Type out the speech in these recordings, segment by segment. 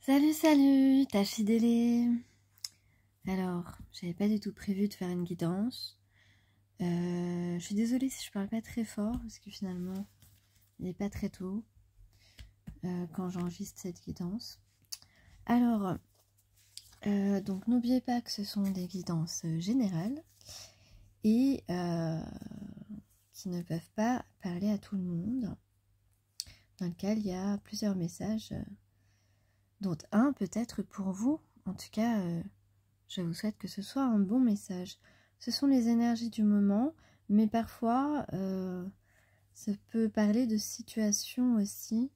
Salut, salut, Tachidélé. Alors, j'avais pas du tout prévu de faire une guidance. Je suis désolée si je parle pas très fort, parce que finalement, il n'est pas très tôt quand j'enregistre cette guidance. Alors, donc n'oubliez pas que ce sont des guidances générales et qui ne peuvent pas parler à tout le monde, dans lequel il y a plusieurs messages, dont un peut-être pour vous. En tout cas, je vous souhaite que ce soit un bon message. Ce sont les énergies du moment, mais parfois, ça peut parler de situations aussi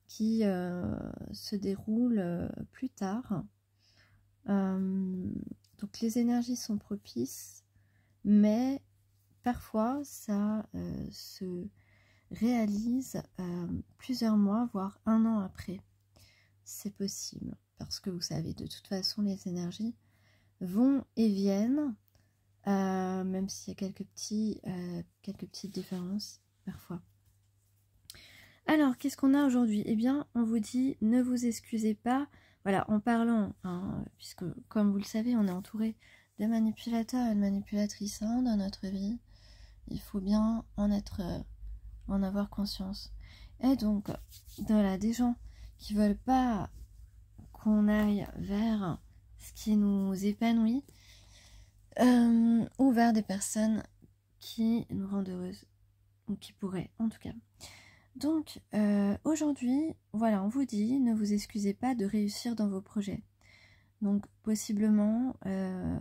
qui se déroulent plus tard. Donc les énergies sont propices, mais parfois ça se réalise plusieurs mois, voire un an après. C'est possible, parce que vous savez, de toute façon, les énergies vont et viennent, même s'il y a quelques petites différences parfois. Alors, qu'est-ce qu'on a aujourd'hui? Eh bien, on vous dit, ne vous excusez pas. Voilà, en parlant, puisque comme vous le savez, on est entouré de manipulateurs et de manipulatrices dans notre vie. Il faut bien en avoir conscience. Et donc, voilà, des gens qui veulent pas qu'on aille vers ce qui nous épanouit, ou vers des personnes qui nous rendent heureuses, ou qui pourraient en tout cas. Donc aujourd'hui, voilà, on vous dit, ne vous excusez pas de réussir dans vos projets. Donc possiblement, vous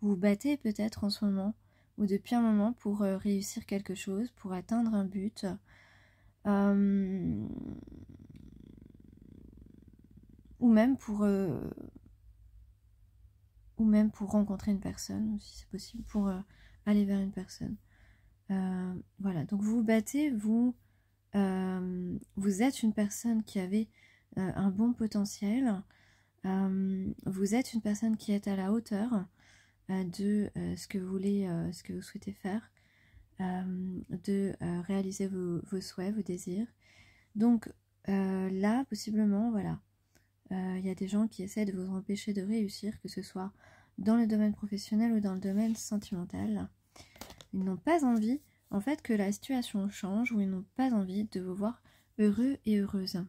vous battez peut-être en ce moment, ou depuis un moment pour réussir quelque chose, pour atteindre un but, ou même pour rencontrer une personne, si c'est possible, pour aller vers une personne. Voilà, donc vous vous battez, vous êtes une personne qui avait un bon potentiel, vous êtes une personne qui est à la hauteur de ce que vous voulez, ce que vous souhaitez faire, de réaliser vos souhaits, vos désirs. Donc là, possiblement, voilà, il y a des gens qui essaient de vous empêcher de réussir, que ce soit dans le domaine professionnel ou dans le domaine sentimental. Ils n'ont pas envie, en fait, que la situation change, ou ils n'ont pas envie de vous voir heureux et heureuse.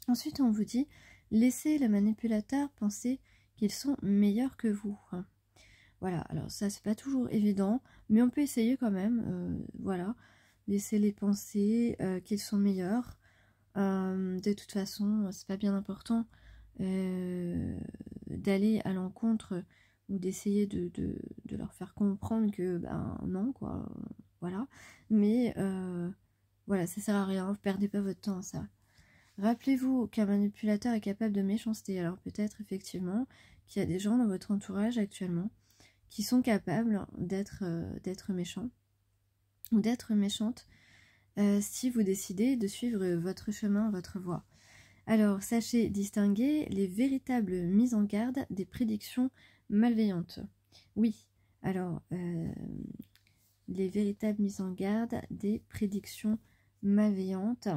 Ensuite, on vous dit, laissez le manipulateur penser qu'ils sont meilleurs que vous. Voilà, alors ça, c'est pas toujours évident, mais on peut essayer quand même, voilà, laissez-les penser qu'ils sont meilleurs. De toute façon, c'est pas bien important d'aller à l'encontre ou d'essayer de leur faire comprendre que ben non quoi, voilà, mais voilà, ça sert à rien, vous perdez pas votre temps à ça. Rappelez-vous qu'un manipulateur est capable de méchanceté. Alors peut-être effectivement qu'il y a des gens dans votre entourage actuellement qui sont capables d'être méchants ou d'être méchantes si vous décidez de suivre votre chemin, votre voie. Alors, sachez distinguer les véritables mises en garde des prédictions malveillantes. Oui, alors, les véritables mises en garde des prédictions malveillantes.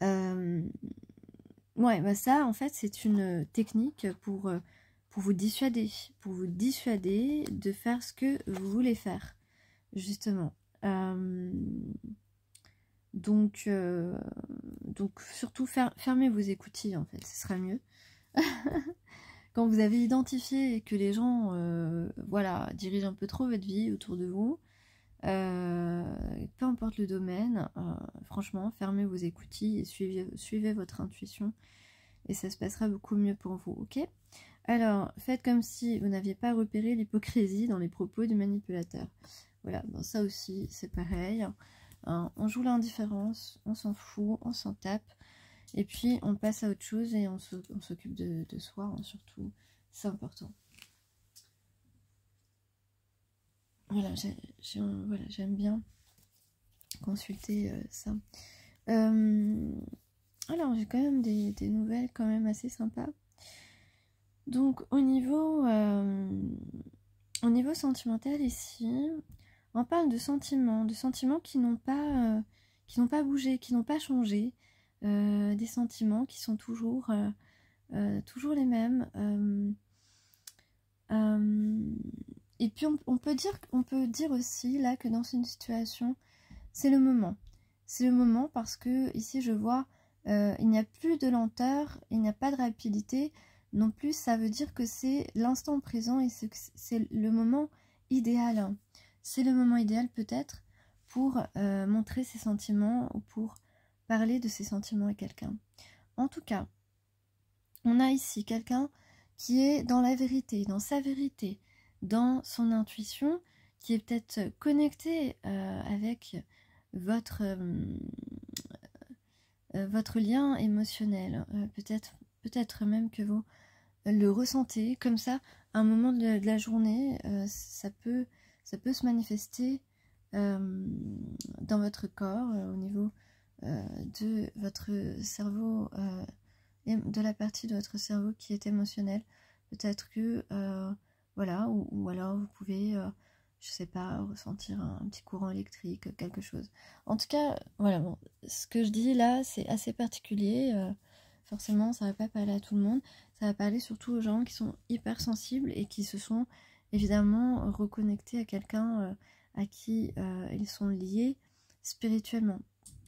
Ouais, bah ça, en fait, c'est une technique pour vous dissuader. Pour vous dissuader de faire ce que vous voulez faire, justement. Donc surtout fermez vos écoutilles, en fait, ce sera mieux. Quand vous avez identifié que les gens voilà, dirigent un peu trop votre vie autour de vous, peu importe le domaine, franchement, fermez vos écoutilles et suivez votre intuition et ça se passera beaucoup mieux pour vous, ok? Alors, faites comme si vous n'aviez pas repéré l'hypocrisie dans les propos du manipulateur. Voilà, bon, ça aussi, c'est pareil. On joue l'indifférence, on s'en fout, on s'en tape, et puis on passe à autre chose et on s'occupe de soi, hein, surtout, c'est important. Voilà, j'aime bien consulter ça. Alors, j'ai quand même des nouvelles quand même assez sympas. Donc, au niveau sentimental ici, on parle de sentiments qui n'ont pas bougé, qui n'ont pas changé. des sentiments qui sont toujours les mêmes. Et puis on peut dire aussi là que dans une situation, c'est le moment. C'est le moment parce que ici je vois, il n'y a plus de lenteur, il n'y a pas de rapidité. Non plus, ça veut dire que c'est l'instant présent et c'est le moment idéal. C'est le moment idéal peut-être pour montrer ses sentiments ou pour parler de ses sentiments à quelqu'un. En tout cas, on a ici quelqu'un qui est dans la vérité, dans sa vérité, dans son intuition, qui est peut-être connecté avec votre lien émotionnel. Peut-être même que vous le ressentez comme ça à un moment de la journée. Ça peut se manifester dans votre corps, au niveau de votre cerveau, et de la partie de votre cerveau qui est émotionnelle. Peut-être que voilà, ou alors vous pouvez je sais pas, ressentir un petit courant électrique, quelque chose. En tout cas, voilà, bon, ce que je dis là, c'est assez particulier. Forcément, ça va pas parler à tout le monde. Ça va parler surtout aux gens qui sont hypersensibles et qui se sont évidemment reconnectés à quelqu'un à qui ils sont liés spirituellement.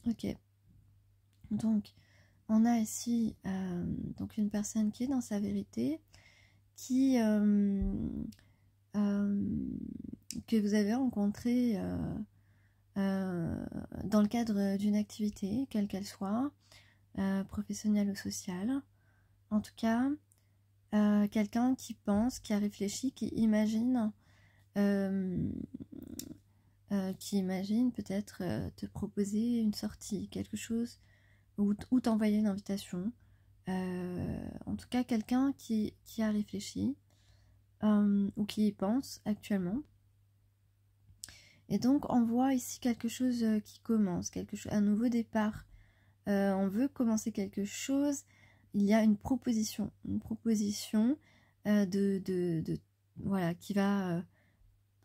Ok. Donc, on a ici donc une personne qui est dans sa vérité, qui que vous avez rencontré dans le cadre d'une activité, quelle qu'elle soit, professionnelle ou sociale. En tout cas, quelqu'un qui pense, qui a réfléchi, qui imagine peut-être te proposer une sortie, quelque chose, ou t'envoyer une invitation. En tout cas, quelqu'un qui a réfléchi ou qui y pense actuellement. Et donc, on voit ici quelque chose qui commence, un nouveau départ. On veut commencer quelque chose. Il y a une proposition voilà, qui va...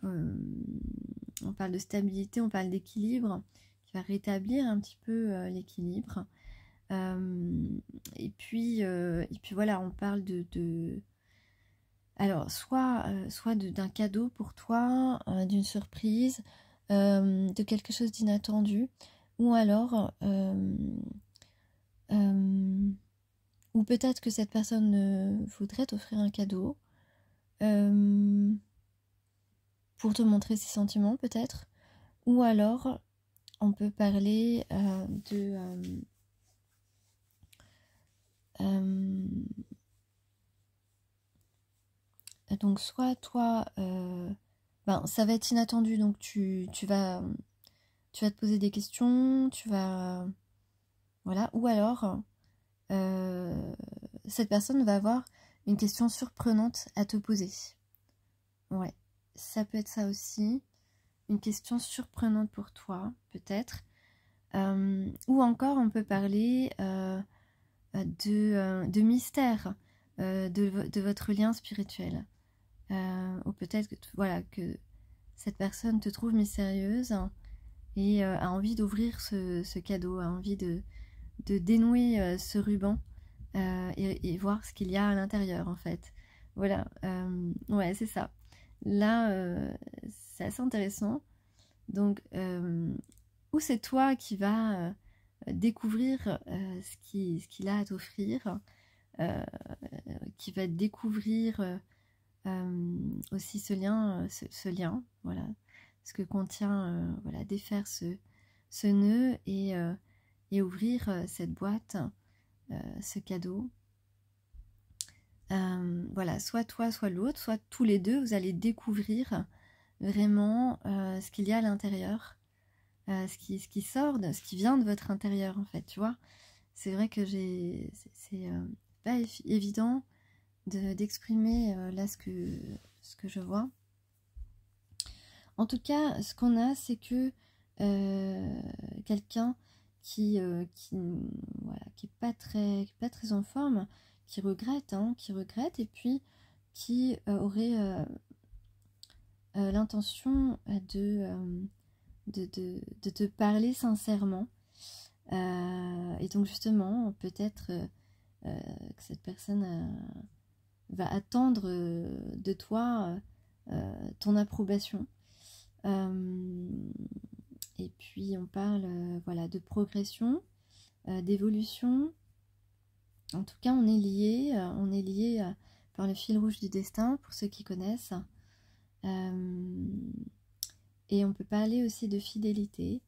on parle de stabilité, on parle d'équilibre, qui va rétablir un petit peu l'équilibre. Et puis voilà, on parle alors, soit d'un cadeau pour toi, d'une surprise, de quelque chose d'inattendu, ou alors, ou peut-être que cette personne voudrait t'offrir un cadeau pour te montrer ses sentiments, peut-être, ou alors, on peut parler donc soit toi, ça va être inattendu, donc tu vas te poser des questions, voilà, ou alors cette personne va avoir une question surprenante à te poser. Ouais, ça peut être ça aussi, une question surprenante pour toi, peut-être. Ou encore on peut parler de mystère de votre lien spirituel. Ou peut-être que cette personne te trouve mystérieuse et a envie d'ouvrir ce cadeau, a envie de dénouer ce ruban et voir ce qu'il y a à l'intérieur en fait. Voilà, ouais, c'est ça. Là, c'est assez intéressant. Donc, ou c'est toi qui vas découvrir ce qu'il a à t'offrir, qui va découvrir aussi ce lien, voilà, ce que contient, voilà, défaire ce nœud et ouvrir cette boîte, ce cadeau. Voilà, soit toi, soit l'autre, soit tous les deux, vous allez découvrir vraiment ce qu'il y a à l'intérieur, ce qui sort, ce qui vient de votre intérieur en fait, tu vois. C'est vrai que c'est pas évident d'exprimer là ce que je vois. En tout cas, ce qu'on a, c'est que quelqu'un qui est pas très en forme, qui regrette, et puis qui aurait l'intention de te parler sincèrement. Et donc justement, peut-être que cette personne va attendre de toi ton approbation. Et puis on parle voilà, de progression, d'évolution. En tout cas, on est lié par le fil rouge du destin, pour ceux qui connaissent. Et on peut parler aussi de fidélité.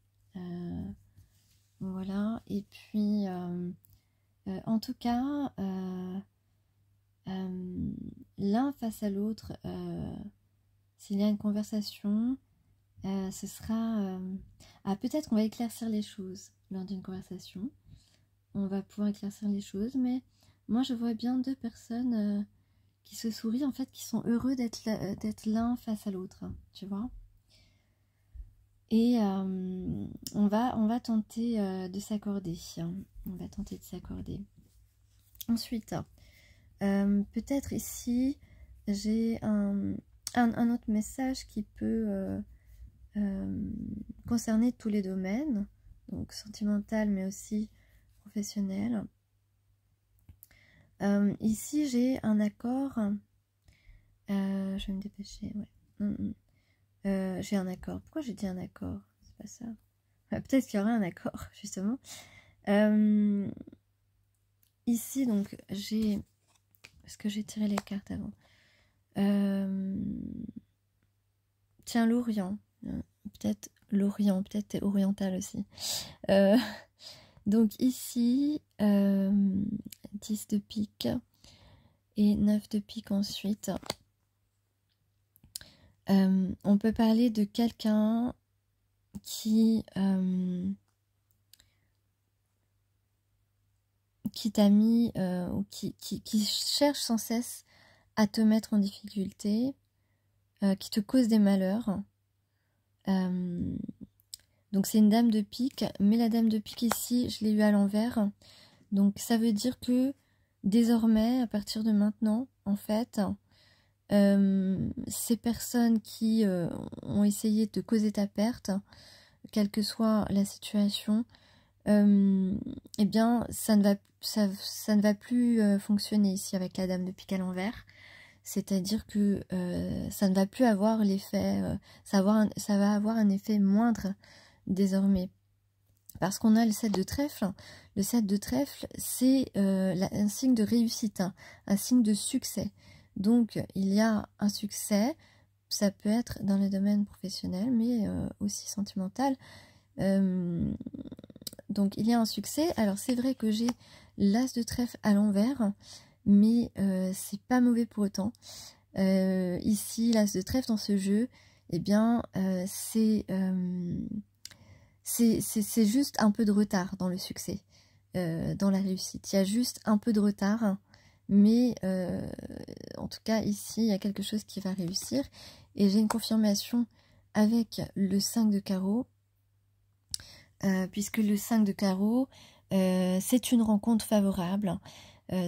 Voilà, et puis en tout cas, l'un face à l'autre, s'il y a une conversation, ce sera... peut-être qu'on va éclaircir les choses lors d'une conversation. On va pouvoir éclaircir les choses, mais moi je vois bien deux personnes qui se sourient, en fait, qui sont heureux d'être l'un face à l'autre, tu vois. Et on va tenter de s'accorder. On va tenter de s'accorder. Ensuite, peut-être ici, j'ai un autre message qui peut concerner tous les domaines, donc sentimental mais aussi professionnel. Ici, j'ai un accord. Je vais me dépêcher, ouais. J'ai un accord. Pourquoi j'ai dit un accord? C'est pas ça. Peut-être qu'il y aura un accord, justement. Ici, donc, j'ai... Parce que j'ai tiré les cartes avant. Tiens, l'Orient. Peut-être l'Orient. Peut-être t'es oriental aussi. Donc ici, 10 de pique et 9 de pique ensuite. On peut parler de quelqu'un qui t'a mis ou qui cherche sans cesse à te mettre en difficulté, qui te cause des malheurs. Donc c'est une dame de pique, mais la dame de pique ici, je l'ai eu à l'envers. Donc ça veut dire que désormais, à partir de maintenant, en fait, ces personnes qui ont essayé de te causer ta perte, quelle que soit la situation, eh bien ça ne va plus fonctionner ici avec la dame de pique à l'envers. C'est-à-dire que ça ne va plus avoir l'effet, ça va avoir un effet moindre désormais. Parce qu'on a le 7 de trèfle. Le 7 de trèfle, c'est un signe de réussite, hein, un signe de succès. Donc, il y a un succès, ça peut être dans le domaine professionnel, mais aussi sentimental. Donc, il y a un succès. Alors, c'est vrai que j'ai l'as de trèfle à l'envers, mais c'est pas mauvais pour autant. Ici, l'as de trèfle dans ce jeu, eh bien, c'est juste un peu de retard dans le succès, dans la réussite. Il y a juste un peu de retard, mais en tout cas, ici, il y a quelque chose qui va réussir. Et j'ai une confirmation avec le 5 de carreau, puisque le 5 de carreau, c'est une rencontre favorable.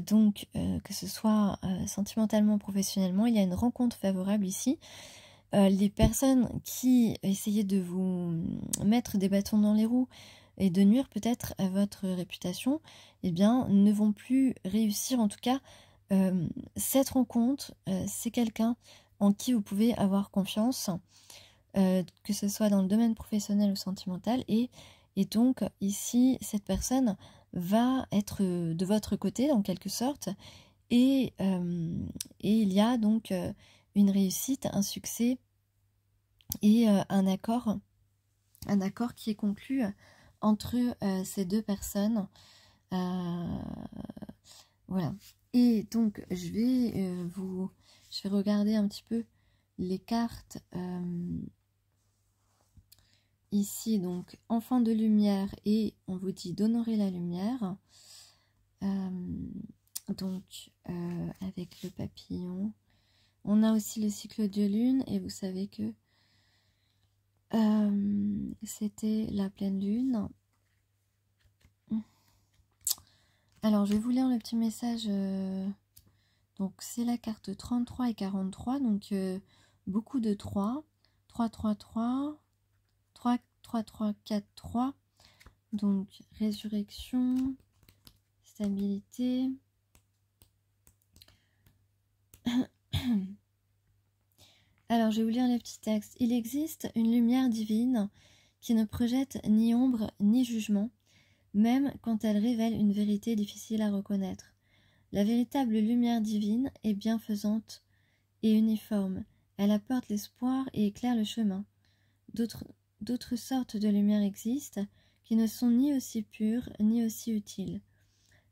Donc, que ce soit sentimentalement, professionnellement, il y a une rencontre favorable ici. Les personnes qui essayaient de vous mettre des bâtons dans les roues et de nuire peut-être à votre réputation, eh bien, ne vont plus réussir. En tout cas, cette rencontre, c'est quelqu'un en qui vous pouvez avoir confiance, que ce soit dans le domaine professionnel ou sentimental. Et donc, ici, cette personne va être de votre côté, en quelque sorte. Et il y a donc... une réussite, un succès et un accord qui est conclu entre ces deux personnes. Voilà. Et donc, je vais regarder un petit peu les cartes. Ici, donc, enfant de lumière, et on vous dit d'honorer la lumière. Donc, avec le papillon. On a aussi le cycle de lune, et vous savez que c'était la pleine lune. Alors, je vais vous lire le petit message. Donc, c'est la carte 33 et 43. Donc, beaucoup de 3. 3, 3, 3. 3, 3, 3, 4, 3. Donc, résurrection, stabilité. Alors, je vais vous lire les petits textes. Il existe une lumière divine qui ne projette ni ombre ni jugement, même quand elle révèle une vérité difficile à reconnaître. La véritable lumière divine est bienfaisante et uniforme. Elle apporte l'espoir et éclaire le chemin. D'autres sortes de lumière existent qui ne sont ni aussi pures ni aussi utiles.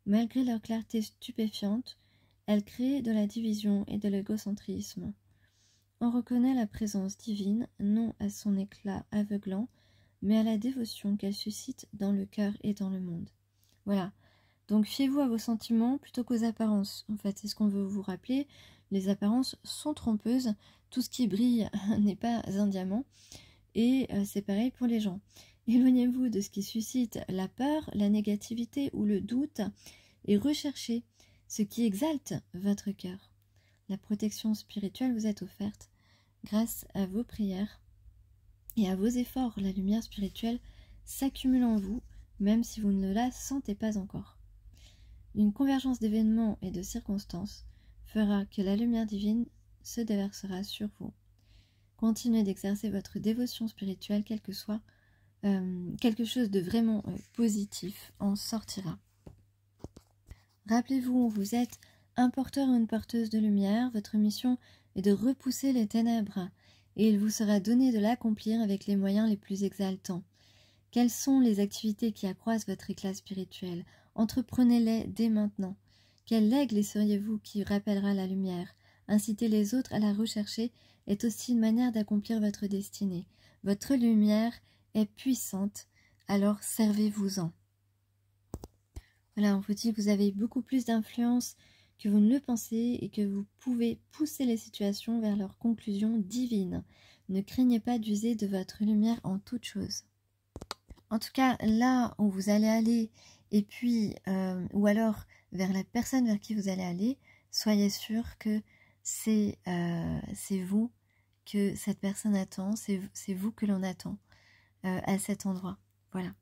Malgré leur clarté stupéfiante, elles créent de la division et de l'égocentrisme. On reconnaît la présence divine non à son éclat aveuglant, mais à la dévotion qu'elle suscite dans le cœur et dans le monde. Voilà. Donc fiez-vous à vos sentiments plutôt qu'aux apparences. En fait, c'est ce qu'on veut vous rappeler. Les apparences sont trompeuses. Tout ce qui brille n'est pas un diamant. Et c'est pareil pour les gens. Éloignez-vous de ce qui suscite la peur, la négativité ou le doute et recherchez ce qui exalte votre cœur. La protection spirituelle vous est offerte grâce à vos prières et à vos efforts. La lumière spirituelle s'accumule en vous, même si vous ne la sentez pas encore. Une convergence d'événements et de circonstances fera que la lumière divine se déversera sur vous. Continuez d'exercer votre dévotion spirituelle, quel que soit quelque chose de vraiment positif en sortira. Rappelez-vous, vous êtes un porteur ou une porteuse de lumière. Votre mission est de repousser les ténèbres et il vous sera donné de l'accomplir avec les moyens les plus exaltants. Quelles sont les activités qui accroissent votre éclat spirituel? Entreprenez-les dès maintenant. Quel aigle seriez-vous qui rappellera la lumière? Inciter les autres à la rechercher est aussi une manière d'accomplir votre destinée. Votre lumière est puissante, alors servez-vous-en. Voilà, on vous dit que vous avez beaucoup plus d'influence que vous ne le pensez et que vous pouvez pousser les situations vers leur conclusion divine. Ne craignez pas d'user de votre lumière en toute chose. En tout cas, là où vous allez aller, et puis, ou alors vers la personne vers qui vous allez aller, soyez sûr que c'est vous que cette personne attend, c'est vous que l'on attend à cet endroit. Voilà.